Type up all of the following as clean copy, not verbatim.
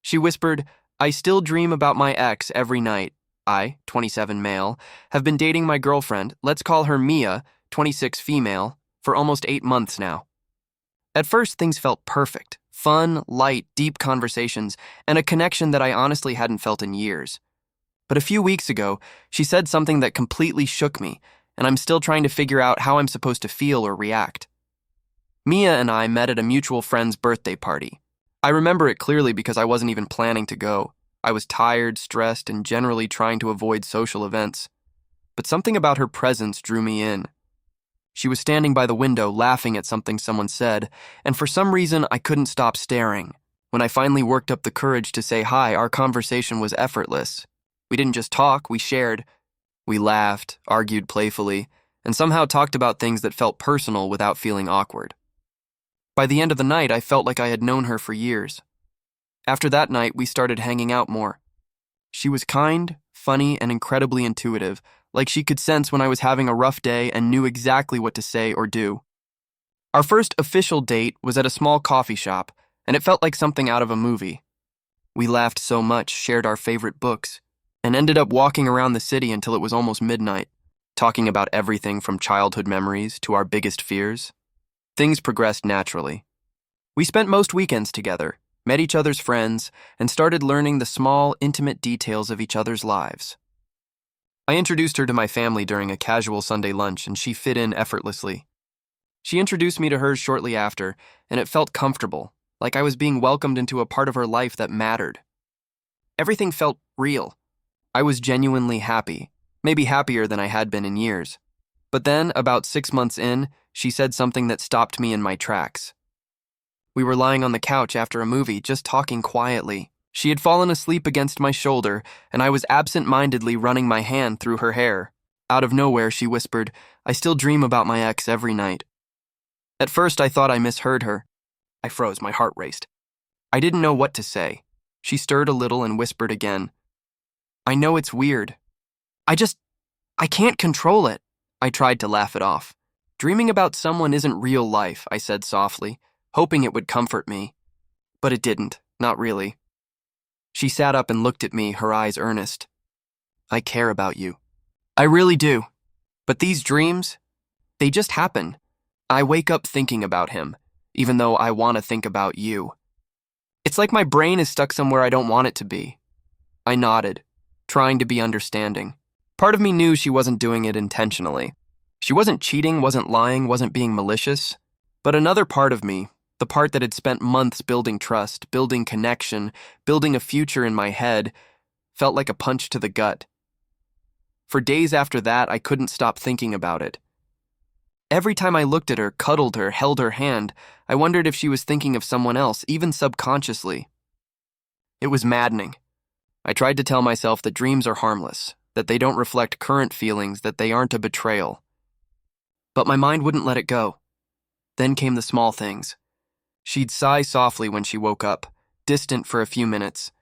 She whispered, "I still dream about my ex every night. I, 27 male, have been dating my girlfriend, let's call her Mia, 26 female, for almost 8 months now." At first, things felt perfect. Fun, light, deep conversations, and a connection that I honestly hadn't felt in years. But a few weeks ago, she said something that completely shook me, and I'm still trying to figure out how I'm supposed to feel or react. Mia and I met at a mutual friend's birthday party. I remember it clearly because I wasn't even planning to go. I was tired, stressed, and generally trying to avoid social events. But something about her presence drew me in. She was standing by the window laughing at something someone said, and for some reason I couldn't stop staring. When I finally worked up the courage to say hi, our conversation was effortless. We didn't just talk, we shared. We laughed, argued playfully, and somehow talked about things that felt personal without feeling awkward. By the end of the night, I felt like I had known her for years. After that night, we started hanging out more. She was kind, funny, and incredibly intuitive, like she could sense when I was having a rough day and knew exactly what to say or do. Our first official date was at a small coffee shop, and it felt like something out of a movie. We laughed so much, shared our favorite books, and ended up walking around the city until it was almost midnight, talking about everything from childhood memories to our biggest fears. Things progressed naturally. We spent most weekends together, met each other's friends, and started learning the small, intimate details of each other's lives. I introduced her to my family during a casual Sunday lunch, and she fit in effortlessly. She introduced me to hers shortly after, and it felt comfortable, like I was being welcomed into a part of her life that mattered. Everything felt real. I was genuinely happy, maybe happier than I had been in years. But then, about 6 months in, she said something that stopped me in my tracks. We were lying on the couch after a movie, just talking quietly. She had fallen asleep against my shoulder, and I was absent-mindedly running my hand through her hair. Out of nowhere, she whispered, "I still dream about my ex every night." At first, I thought I misheard her. I froze, my heart raced. I didn't know what to say. She stirred a little and whispered again, "I know it's weird. I can't control it." I tried to laugh it off. "Dreaming about someone isn't real life," I said softly, hoping it would comfort me. But it didn't, not really. She sat up and looked at me, her eyes earnest. "I care about you. I really do. But these dreams, they just happen. I wake up thinking about him, even though I want to think about you. It's like my brain is stuck somewhere I don't want it to be." I nodded, trying to be understanding. Part of me knew she wasn't doing it intentionally. She wasn't cheating, wasn't lying, wasn't being malicious. But another part of me, the part that had spent months building trust, building connection, building a future in my head, felt like a punch to the gut. For days after that, I couldn't stop thinking about it. Every time I looked at her, cuddled her, held her hand, I wondered if she was thinking of someone else, even subconsciously. It was maddening. I tried to tell myself that dreams are harmless, that they don't reflect current feelings, that they aren't a betrayal. But my mind wouldn't let it go. Then came the small things. She'd sigh softly when she woke up, distant for a few minutes,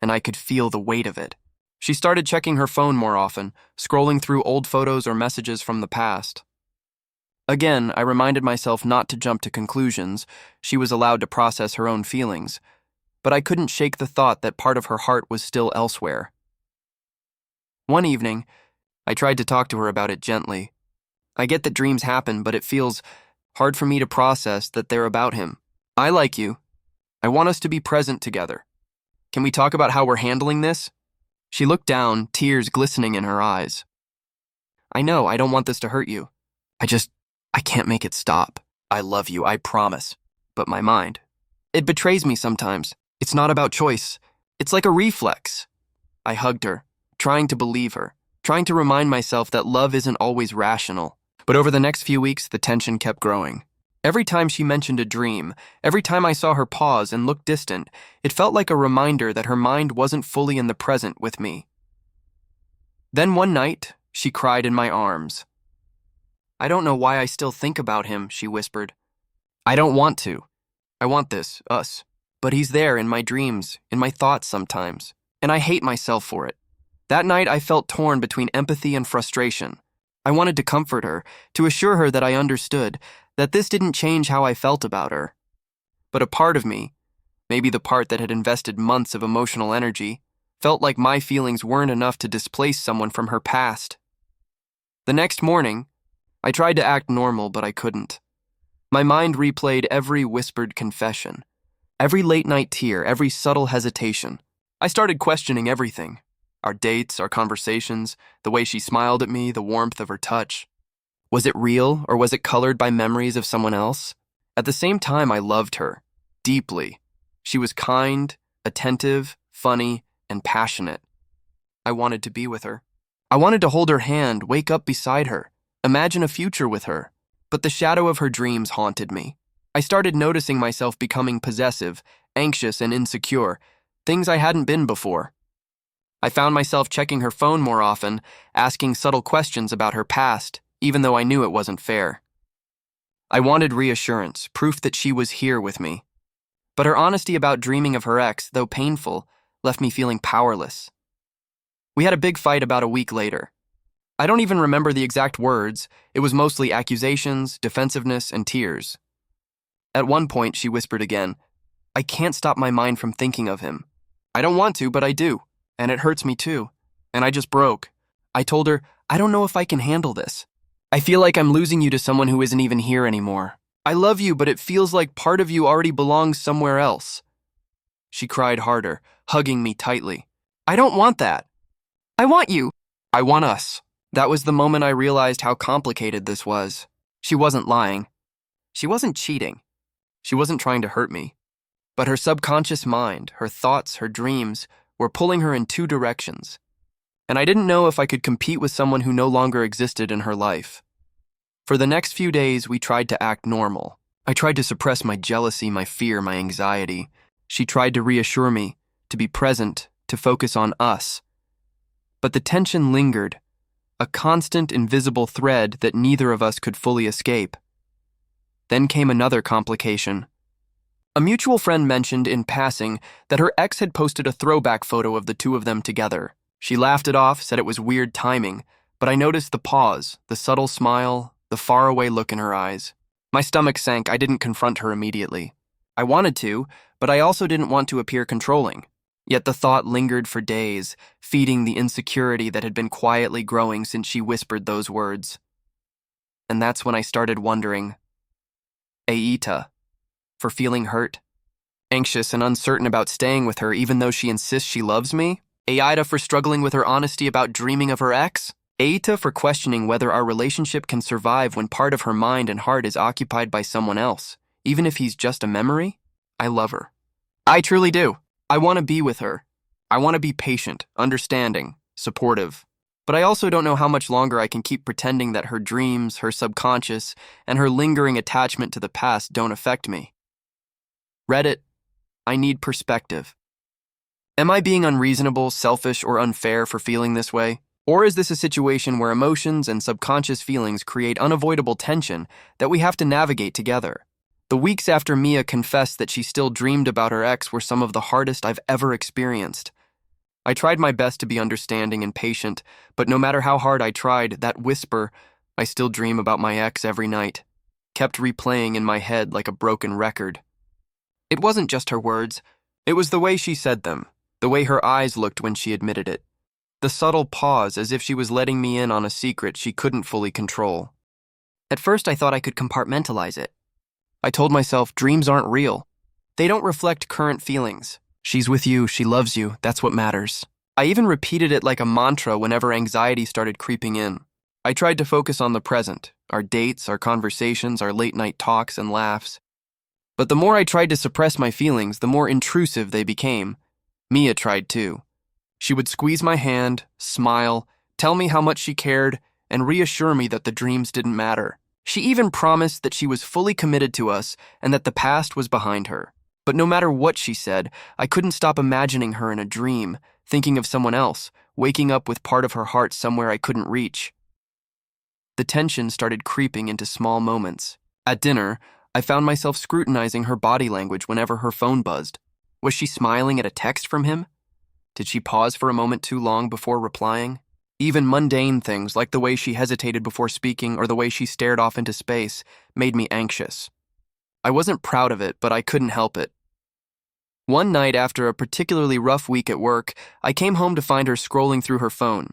and I could feel the weight of it. She started checking her phone more often, scrolling through old photos or messages from the past. Again, I reminded myself not to jump to conclusions. She was allowed to process her own feelings, but I couldn't shake the thought that part of her heart was still elsewhere. One evening, I tried to talk to her about it gently. I get that dreams happen, but it feels hard for me to process that they're about him. I like you. I want us to be present together. Can we talk about how we're handling this? She looked down, tears glistening in her eyes. I know, I don't want this to hurt you. I can't make it stop. I love you, I promise. But my mind, it betrays me sometimes. It's not about choice. It's like a reflex. I hugged her, trying to believe her, trying to remind myself that love isn't always rational. But over the next few weeks, the tension kept growing. Every time she mentioned a dream, every time I saw her pause and look distant, it felt like a reminder that her mind wasn't fully in the present with me. Then one night, she cried in my arms. "I don't know why I still think about him," she whispered. "I don't want to. I want this, us. But he's there in my dreams, in my thoughts sometimes, and I hate myself for it." That night, I felt torn between empathy and frustration. I wanted to comfort her, to assure her that I understood, that this didn't change how I felt about her. But a part of me, Maybe the part that had invested months of emotional energy felt like my feelings weren't enough to displace someone from her past. The next morning, I tried to act normal, but I couldn't. My mind replayed every whispered confession, every late-night tear, every subtle hesitation. I started questioning everything. Our dates, our conversations, the way she smiled at me, the warmth of her touch. Was it real, or was it colored by memories of someone else? At the same time, I loved her, deeply. She was kind, attentive, funny, and passionate. I wanted to be with her. I wanted to hold her hand, wake up beside her, imagine a future with her. But the shadow of her dreams haunted me. I started noticing myself becoming possessive, anxious, and insecure, things I hadn't been before. I found myself checking her phone more often, asking subtle questions about her past, even though I knew it wasn't fair. I wanted reassurance, proof that she was here with me. But her honesty about dreaming of her ex, though painful, left me feeling powerless. We had a big fight about a week later. I don't even remember the exact words. It was mostly accusations, defensiveness, and tears. At one point, she whispered again, "I can't stop my mind from thinking of him. I don't want to, but I do. And it hurts me too. And I just broke." I told her, "I don't know if I can handle this. I feel like I'm losing you to someone who isn't even here anymore. I love you, but it feels like part of you already belongs somewhere else." She cried harder, hugging me tightly. "I don't want that. I want you. I want us." That was the moment I realized how complicated this was. She wasn't lying. She wasn't cheating. She wasn't trying to hurt me. But her subconscious mind, her thoughts, her dreams, were pulling her in two directions. And I didn't know if I could compete with someone who no longer existed in her life. For the next few days, we tried to act normal. I tried to suppress my jealousy, my fear, my anxiety. She tried to reassure me, to be present, to focus on us. But the tension lingered, a constant, invisible thread that neither of us could fully escape. Then came another complication. A mutual friend mentioned in passing that her ex had posted a throwback photo of the two of them together. She laughed it off, said it was weird timing, but I noticed the pause, the subtle smile, the faraway look in her eyes. My stomach sank. I didn't confront her immediately. I wanted to, but I also didn't want to appear controlling. Yet the thought lingered for days, feeding the insecurity that had been quietly growing since she whispered those words. And that's when I started wondering. AITA, for feeling hurt, anxious and uncertain about staying with her even though she insists she loves me? AITA for struggling with her honesty about dreaming of her ex? AITA for questioning whether our relationship can survive when part of her mind and heart is occupied by someone else, even if he's just a memory? I love her. I truly do. I want to be with her. I want to be patient, understanding, supportive. But I also don't know how much longer I can keep pretending that her dreams, her subconscious, and her lingering attachment to the past don't affect me. Reddit, I need perspective. Am I being unreasonable, selfish, or unfair for feeling this way? Or is this a situation where emotions and subconscious feelings create unavoidable tension that we have to navigate together? The weeks after Mia confessed that she still dreamed about her ex were some of the hardest I've ever experienced. I tried my best to be understanding and patient, but no matter how hard I tried, that whisper, "I still dream about my ex every night," kept replaying in my head like a broken record. It wasn't just her words. It was the way she said them, the way her eyes looked when she admitted it. The subtle pause as if she was letting me in on a secret she couldn't fully control. At first I thought I could compartmentalize it. I told myself dreams aren't real. They don't reflect current feelings. She's with you, she loves you, that's what matters. I even repeated it like a mantra whenever anxiety started creeping in. I tried to focus on the present, our dates, our conversations, our late-night talks and laughs. But the more I tried to suppress my feelings, the more intrusive they became. Mia tried too. She would squeeze my hand, smile, tell me how much she cared, and reassure me that the dreams didn't matter. She even promised that she was fully committed to us and that the past was behind her. But no matter what she said, I couldn't stop imagining her in a dream, thinking of someone else, waking up with part of her heart somewhere I couldn't reach. The tension started creeping into small moments. At dinner, I found myself scrutinizing her body language whenever her phone buzzed. Was she smiling at a text from him? Did she pause for a moment too long before replying? Even mundane things like the way she hesitated before speaking or the way she stared off into space made me anxious. I wasn't proud of it, but I couldn't help it. One night after a particularly rough week at work, I came home to find her scrolling through her phone.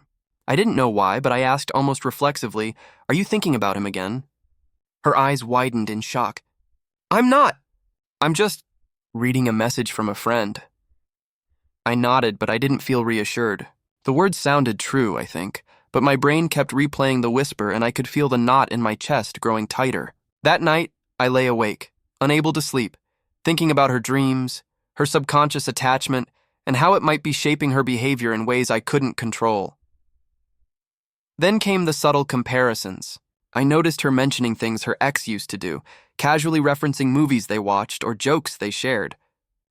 I didn't know why, but I asked almost reflexively, "Are you thinking about him again?" Her eyes widened in shock. "I'm not. I'm just reading a message from a friend." I nodded, but I didn't feel reassured. The words sounded true, I think, but my brain kept replaying the whisper and I could feel the knot in my chest growing tighter. That night, I lay awake, unable to sleep, thinking about her dreams, her subconscious attachment, and how it might be shaping her behavior in ways I couldn't control. Then came the subtle comparisons. I noticed her mentioning things her ex used to do, casually referencing movies they watched or jokes they shared.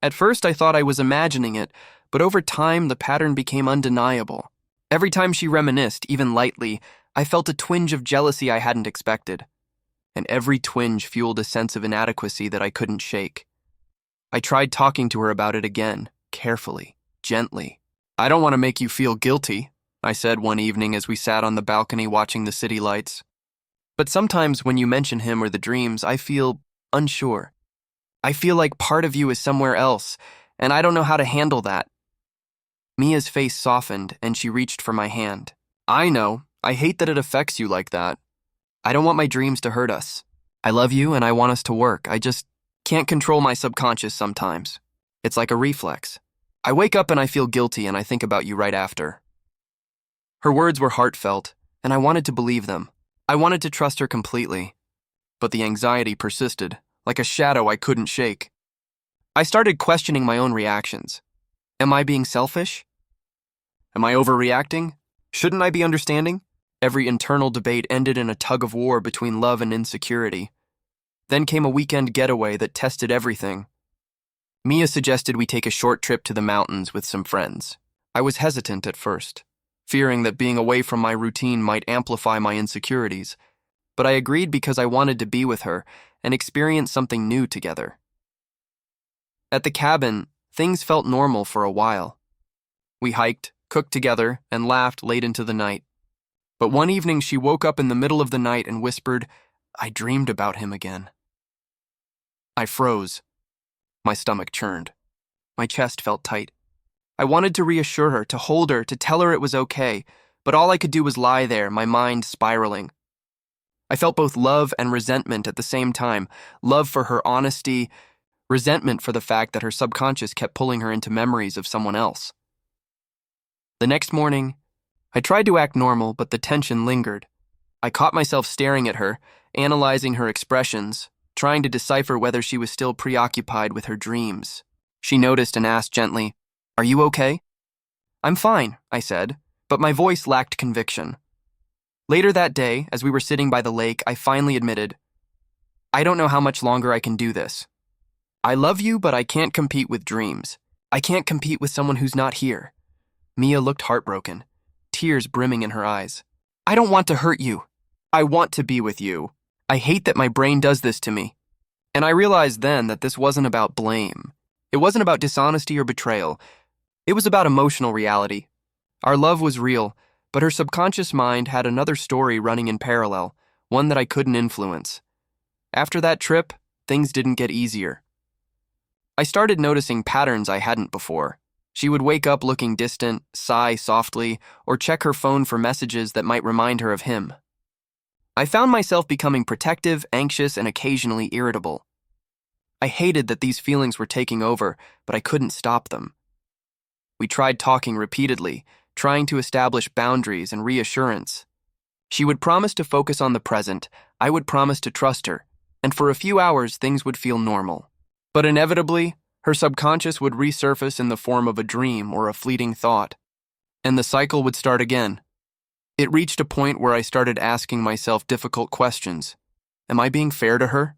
At first, I thought I was imagining it, but over time, the pattern became undeniable. Every time she reminisced, even lightly, I felt a twinge of jealousy I hadn't expected. And every twinge fueled a sense of inadequacy that I couldn't shake. I tried talking to her about it again, carefully, gently. "I don't want to make you feel guilty," I said one evening as we sat on the balcony watching the city lights. "But sometimes when you mention him or the dreams, I feel unsure. I feel like part of you is somewhere else, and I don't know how to handle that." Mia's face softened, and she reached for my hand. "I know. I hate that it affects you like that. I don't want my dreams to hurt us. I love you and I want us to work. I just can't control my subconscious sometimes. It's like a reflex. I wake up and I feel guilty and I think about you right after." Her words were heartfelt, and I wanted to believe them. I wanted to trust her completely. But the anxiety persisted, like a shadow I couldn't shake. I started questioning my own reactions. Am I being selfish? Am I overreacting? Shouldn't I be understanding? Every internal debate ended in a tug-of-war between love and insecurity. Then came a weekend getaway that tested everything. Mia suggested we take a short trip to the mountains with some friends. I was hesitant at first, fearing that being away from my routine might amplify my insecurities, but I agreed because I wanted to be with her and experience something new together. At the cabin, things felt normal for a while. We hiked, cooked together, and laughed late into the night. But one evening she woke up in the middle of the night and whispered, "I dreamed about him again." I froze. My stomach churned. My chest felt tight. I wanted to reassure her, to hold her, to tell her it was okay, but all I could do was lie there, my mind spiraling. I felt both love and resentment at the same time, love for her honesty, resentment for the fact that her subconscious kept pulling her into memories of someone else. The next morning, I tried to act normal, but the tension lingered. I caught myself staring at her, analyzing her expressions, trying to decipher whether she was still preoccupied with her dreams. She noticed and asked gently, "Are you okay?" "I'm fine," I said, but my voice lacked conviction. Later that day, as we were sitting by the lake, I finally admitted, "I don't know how much longer I can do this. I love you, but I can't compete with dreams. I can't compete with someone who's not here." Mia looked heartbroken, tears brimming in her eyes. "I don't want to hurt you. I want to be with you. I hate that my brain does this to me." And I realized then that this wasn't about blame. It wasn't about dishonesty or betrayal. It was about emotional reality. Our love was real, but her subconscious mind had another story running in parallel, one that I couldn't influence. After that trip, things didn't get easier. I started noticing patterns I hadn't before. She would wake up looking distant, sigh softly, or check her phone for messages that might remind her of him. I found myself becoming protective, anxious, and occasionally irritable. I hated that these feelings were taking over, but I couldn't stop them. We tried talking repeatedly, trying to establish boundaries and reassurance. She would promise to focus on the present, I would promise to trust her, and for a few hours things would feel normal. But inevitably, her subconscious would resurface in the form of a dream or a fleeting thought, and the cycle would start again. It reached a point where I started asking myself difficult questions. Am I being fair to her?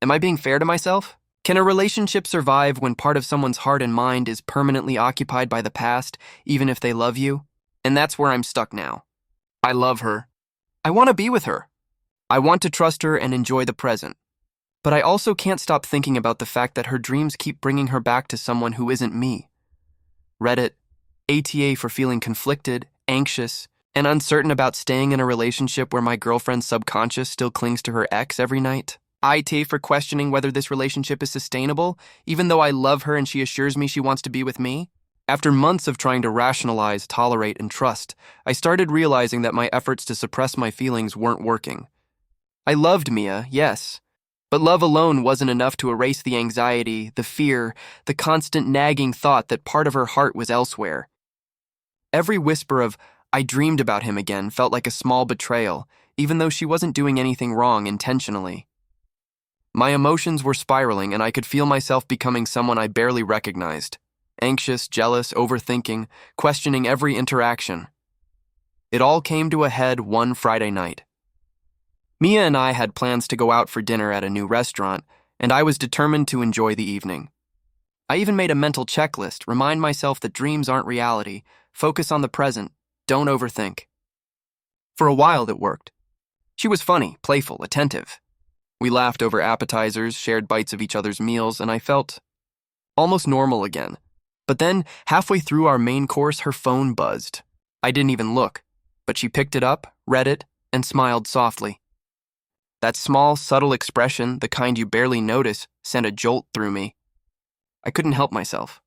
Am I being fair to myself? Can a relationship survive when part of someone's heart and mind is permanently occupied by the past, even if they love you? And that's where I'm stuck now. I love her. I want to be with her. I want to trust her and enjoy the present. But I also can't stop thinking about the fact that her dreams keep bringing her back to someone who isn't me. Reddit, ATA for feeling conflicted, anxious, and uncertain about staying in a relationship where my girlfriend's subconscious still clings to her ex every night. AITA for questioning whether this relationship is sustainable, even though I love her and she assures me she wants to be with me? After months of trying to rationalize, tolerate, and trust, I started realizing that my efforts to suppress my feelings weren't working. I loved Mia, yes, but love alone wasn't enough to erase the anxiety, the fear, the constant nagging thought that part of her heart was elsewhere. Every whisper of, "I dreamed about him again," felt like a small betrayal, even though she wasn't doing anything wrong intentionally. My emotions were spiraling, and I could feel myself becoming someone I barely recognized. Anxious, jealous, overthinking, questioning every interaction. It all came to a head one Friday night. Mia and I had plans to go out for dinner at a new restaurant, and I was determined to enjoy the evening. I even made a mental checklist, remind myself that dreams aren't reality, focus on the present, don't overthink. For a while it worked. She was funny, playful, attentive. We laughed over appetizers, shared bites of each other's meals, and I felt almost normal again. But then, halfway through our main course, her phone buzzed. I didn't even look, but she picked it up, read it, and smiled softly. That small, subtle expression, the kind you barely notice, sent a jolt through me. I couldn't help myself.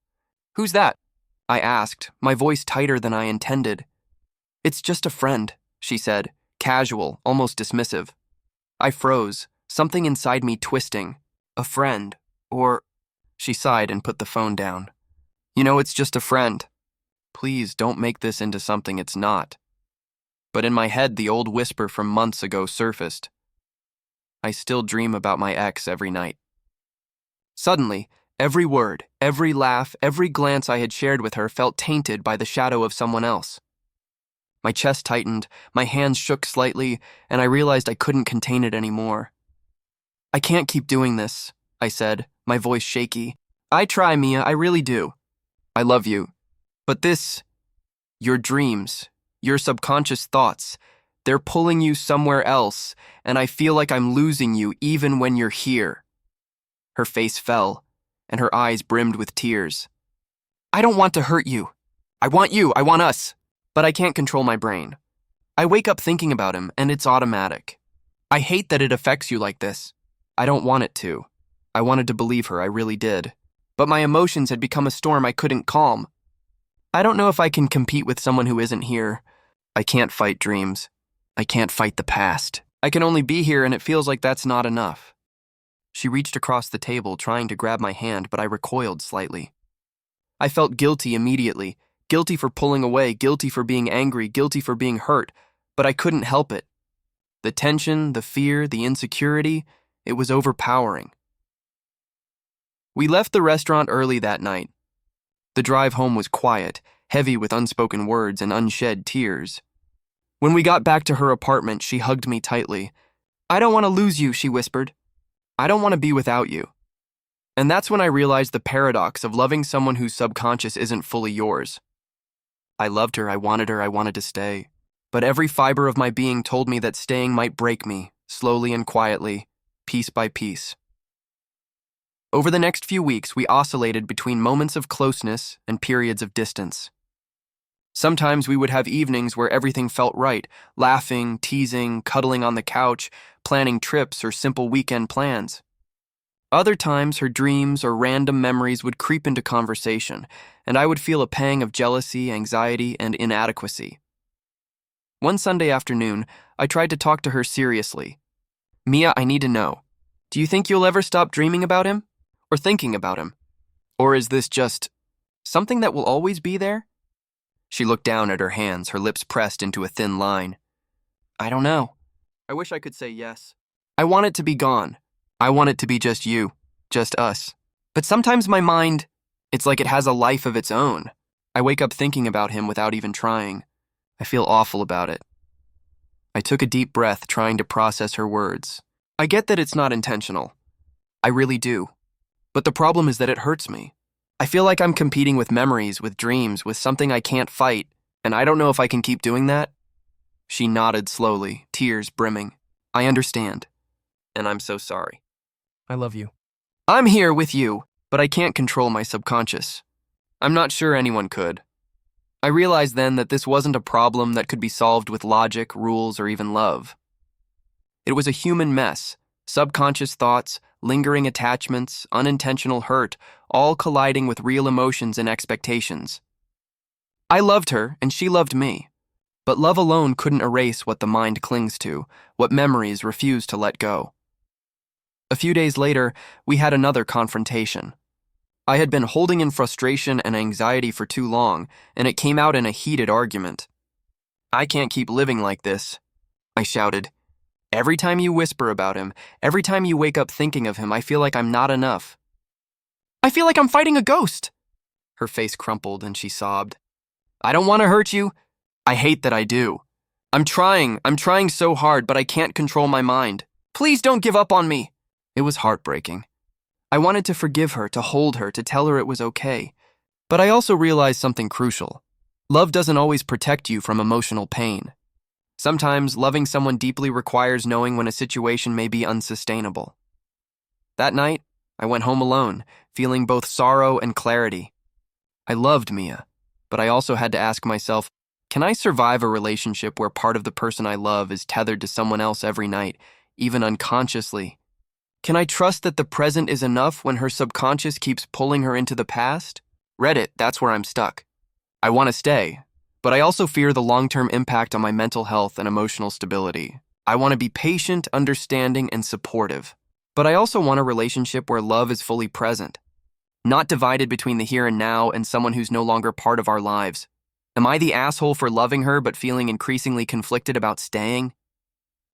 "Who's that?" I asked, my voice tighter than I intended. "It's just a friend," she said, casual, almost dismissive. I froze, something inside me twisting. A friend, or... She sighed and put the phone down. "You know, it's just a friend. Please don't make this into something it's not." But in my head, the old whisper from months ago surfaced. I still dream about my ex every night. Suddenly, every word, every laugh, every glance I had shared with her felt tainted by the shadow of someone else. My chest tightened, my hands shook slightly, and I realized I couldn't contain it anymore. "I can't keep doing this," I said, my voice shaky. "I try, Mia, I really do. I love you. But your dreams, your subconscious thoughts, they're pulling you somewhere else, and I feel like I'm losing you even when you're here." Her face fell, and her eyes brimmed with tears. "I don't want to hurt you. I want you, I want us. But I can't control my brain. I wake up thinking about him, and it's automatic. I hate that it affects you like this. I don't want it to. I wanted to believe her, I really did. But my emotions had become a storm I couldn't calm. I don't know if I can compete with someone who isn't here. I can't fight dreams. I can't fight the past. I can only be here, and it feels like that's not enough." She reached across the table, trying to grab my hand, but I recoiled slightly. I felt guilty immediately. Guilty for pulling away, guilty for being angry, guilty for being hurt, but I couldn't help it. The tension, the fear, the insecurity, it was overpowering. We left the restaurant early that night. The drive home was quiet, heavy with unspoken words and unshed tears. When we got back to her apartment, she hugged me tightly. "I don't want to lose you," she whispered. "I don't want to be without you." And that's when I realized the paradox of loving someone whose subconscious isn't fully yours. I loved her, I wanted to stay. But every fiber of my being told me that staying might break me, slowly and quietly, piece by piece. Over the next few weeks, we oscillated between moments of closeness and periods of distance. Sometimes we would have evenings where everything felt right, laughing, teasing, cuddling on the couch, planning trips or simple weekend plans. Other times, her dreams or random memories would creep into conversation, and I would feel a pang of jealousy, anxiety, and inadequacy. One Sunday afternoon, I tried to talk to her seriously. "Mia, I need to know. Do you think you'll ever stop dreaming about him? Or thinking about him? Or is this just something that will always be there?" She looked down at her hands, her lips pressed into a thin line. "I don't know. I wish I could say yes. I want it to be gone. I want it to be just you, just us. But sometimes my mind, it's like it has a life of its own. I wake up thinking about him without even trying. I feel awful about it." I took a deep breath, trying to process her words. I get that it's not intentional. I really do. But the problem is that it hurts me. I feel like I'm competing with memories, with dreams, with something I can't fight, and I don't know if I can keep doing that. She nodded slowly, tears brimming. "I understand, and I'm so sorry. I love you. I'm here with you, but I can't control my subconscious. I'm not sure anyone could." I realized then that this wasn't a problem that could be solved with logic, rules, or even love. It was a human mess, Subconscious thoughts, lingering attachments, unintentional hurt, all colliding with real emotions and expectations. I loved her, and she loved me. But love alone couldn't erase what the mind clings to, what memories refuse to let go. A few days later, we had another confrontation. I had been holding in frustration and anxiety for too long, and it came out in a heated argument. "I can't keep living like this," I shouted. "Every time you whisper about him, every time you wake up thinking of him, I feel like I'm not enough. I feel like I'm fighting a ghost." Her face crumpled and she sobbed. "I don't want to hurt you. I hate that I do. I'm trying so hard, but I can't control my mind. Please don't give up on me." It was heartbreaking. I wanted to forgive her, to hold her, to tell her it was okay. But I also realized something crucial. Love doesn't always protect you from emotional pain. Sometimes loving someone deeply requires knowing when a situation may be unsustainable. That night, I went home alone, feeling both sorrow and clarity. I loved Mia, but I also had to ask myself, can I survive a relationship where part of the person I love is tethered to someone else every night, even unconsciously? Can I trust that the present is enough when her subconscious keeps pulling her into the past? Reddit, that's where I'm stuck. I want to stay, but I also fear the long-term impact on my mental health and emotional stability. I want to be patient, understanding, and supportive. But I also want a relationship where love is fully present, not divided between the here and now and someone who's no longer part of our lives. Am I the asshole for loving her but feeling increasingly conflicted about staying?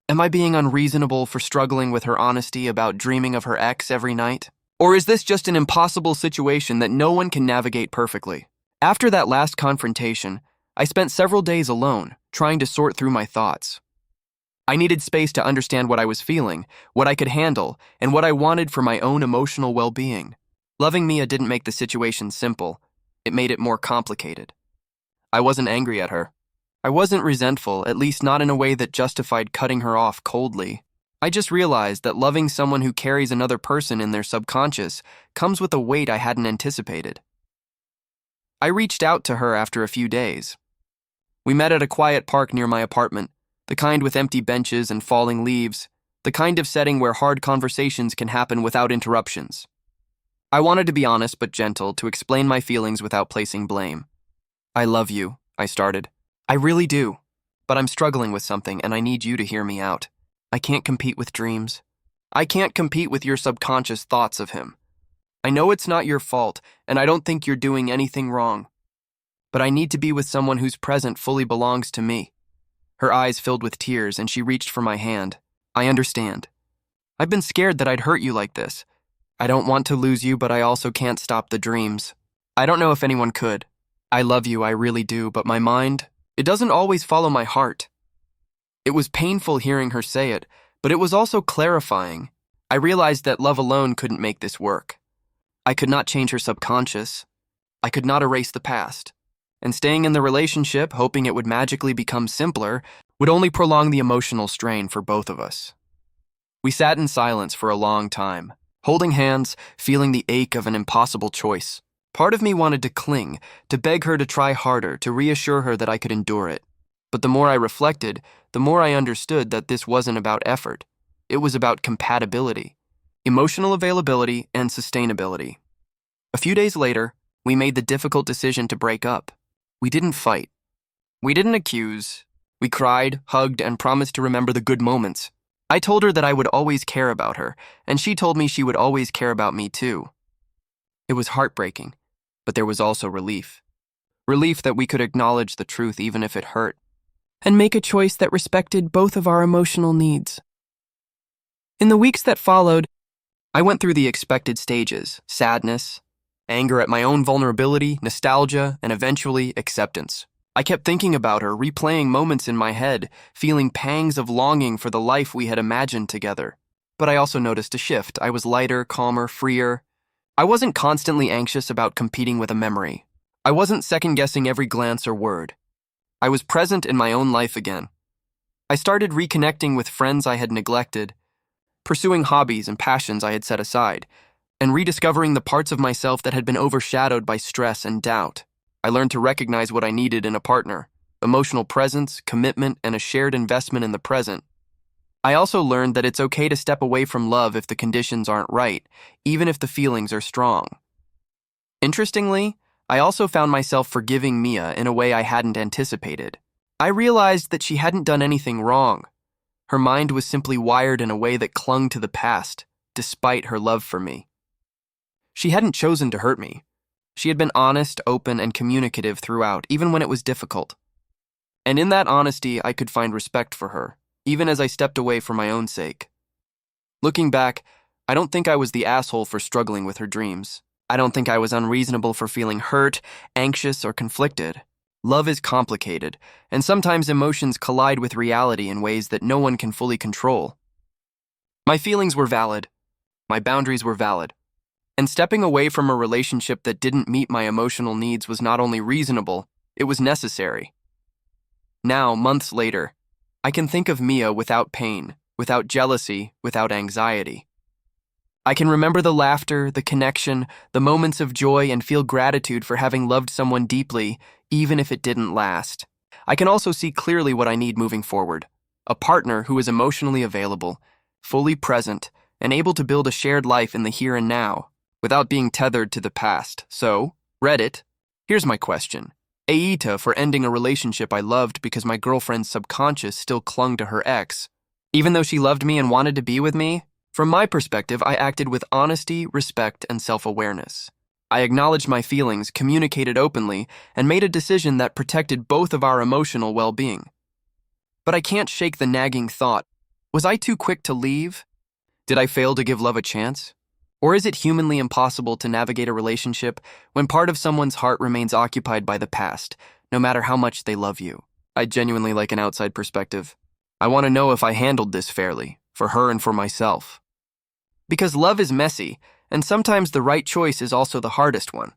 Am I being unreasonable for struggling with her honesty about dreaming of her ex every night? Or is this just an impossible situation that no one can navigate perfectly? After that last confrontation, I spent several days alone, trying to sort through my thoughts. I needed space to understand what I was feeling, what I could handle, and what I wanted for my own emotional well-being. Loving Mia didn't make the situation simple. It made it more complicated. I wasn't angry at her. I wasn't resentful, at least not in a way that justified cutting her off coldly. I just realized that loving someone who carries another person in their subconscious comes with a weight I hadn't anticipated. I reached out to her after a few days. We met at a quiet park near my apartment, the kind with empty benches and falling leaves, the kind of setting where hard conversations can happen without interruptions. I wanted to be honest but gentle, to explain my feelings without placing blame. "I love you," I started. "I really do, but I'm struggling with something and I need you to hear me out. I can't compete with dreams. I can't compete with your subconscious thoughts of him. I know it's not your fault, and I don't think you're doing anything wrong. But I need to be with someone whose present fully belongs to me." Her eyes filled with tears, and she reached for my hand. "I understand. I've been scared that I'd hurt you like this. I don't want to lose you, but I also can't stop the dreams. I don't know if anyone could. I love you, I really do, but my mind, it doesn't always follow my heart." It was painful hearing her say it, but it was also clarifying. I realized that love alone couldn't make this work. I could not change her subconscious. I could not erase the past. And staying in the relationship, hoping it would magically become simpler, would only prolong the emotional strain for both of us. We sat in silence for a long time, holding hands, feeling the ache of an impossible choice. Part of me wanted to cling, to beg her to try harder, to reassure her that I could endure it. But the more I reflected, the more I understood that this wasn't about effort. It was about compatibility, emotional availability, and sustainability. A few days later, we made the difficult decision to break up. We didn't fight. We didn't accuse. We cried, hugged, and promised to remember the good moments. I told her that I would always care about her, and she told me she would always care about me too. It was heartbreaking, but there was also relief. Relief that we could acknowledge the truth even if it hurt, and make a choice that respected both of our emotional needs. In the weeks that followed, I went through the expected stages: sadness, anger at my own vulnerability, nostalgia, and eventually acceptance. I kept thinking about her, replaying moments in my head, feeling pangs of longing for the life we had imagined together. But I also noticed a shift. I was lighter, calmer, freer. I wasn't constantly anxious about competing with a memory. I wasn't second-guessing every glance or word. I was present in my own life again. I started reconnecting with friends I had neglected, pursuing hobbies and passions I had set aside, and rediscovering the parts of myself that had been overshadowed by stress and doubt. I learned to recognize what I needed in a partner: emotional presence, commitment, and a shared investment in the present. I also learned that it's okay to step away from love if the conditions aren't right, even if the feelings are strong. Interestingly, I also found myself forgiving Mia in a way I hadn't anticipated. I realized that she hadn't done anything wrong. Her mind was simply wired in a way that clung to the past, despite her love for me. She hadn't chosen to hurt me. She had been honest, open, and communicative throughout, even when it was difficult. And in that honesty, I could find respect for her, even as I stepped away for my own sake. Looking back, I don't think I was the asshole for struggling with her dreams. I don't think I was unreasonable for feeling hurt, anxious, or conflicted. Love is complicated, and sometimes emotions collide with reality in ways that no one can fully control. My feelings were valid. My boundaries were valid. And stepping away from a relationship that didn't meet my emotional needs was not only reasonable, it was necessary. Now, months later, I can think of Mia without pain, without jealousy, without anxiety. I can remember the laughter, the connection, the moments of joy, and feel gratitude for having loved someone deeply, even if it didn't last. I can also see clearly what I need moving forward. A partner who is emotionally available, fully present, and able to build a shared life in the here and now, without being tethered to the past. So, Reddit, here's my question. AITA for ending a relationship I loved because my girlfriend's subconscious still clung to her ex. Even though she loved me and wanted to be with me, from my perspective, I acted with honesty, respect, and self-awareness. I acknowledged my feelings, communicated openly, and made a decision that protected both of our emotional well-being. But I can't shake the nagging thought. Was I too quick to leave? Did I fail to give love a chance? Or is it humanly impossible to navigate a relationship when part of someone's heart remains occupied by the past, no matter how much they love you? I genuinely like an outside perspective. I want to know if I handled this fairly, for her and for myself. Because love is messy, and sometimes the right choice is also the hardest one.